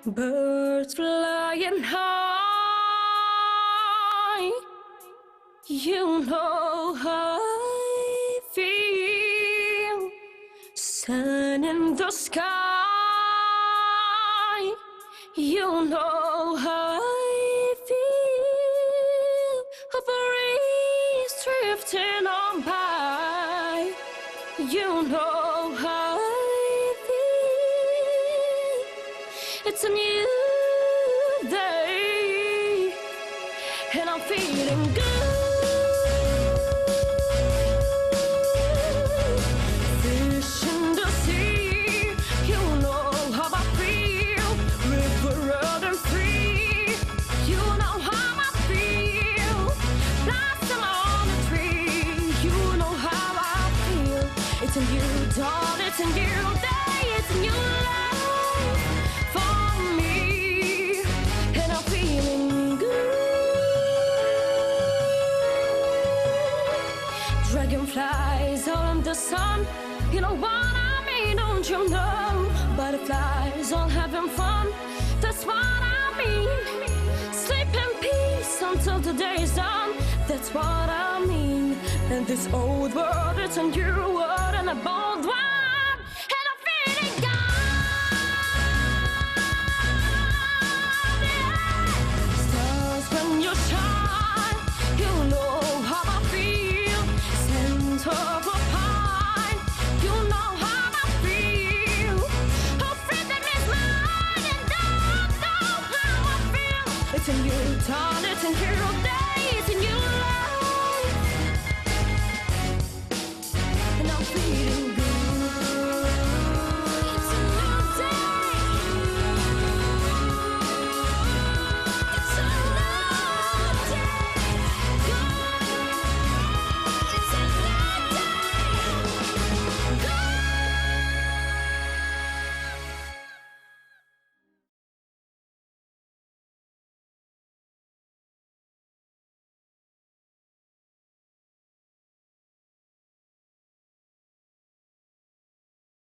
Birds flying high, you know how I feel. Sun in the sky, you know how I feel. A breeze drifting on by, you know how I feel. It's a new day, and I'm feeling good. Fish in the sea, you know how I feel. River running free, you know how I feel. Blossom on the tree, you know how I feel. It's a new dawn, it's a new day, it's a new life for me, and I'm feeling good. Dragonflies all in the sun, you know what I mean, don't you know? Butterflies all having fun, that's what I mean. Sleep in peace until the day is done, that's what I mean. And this old world, it's a new world and a bold one, and I'm feeling good. Stars when you shine, you know how I feel. Scent of a pine, you know how I feel. Oh, freedom is mine, and I know how I feel. It's a new dawn, it's a new day.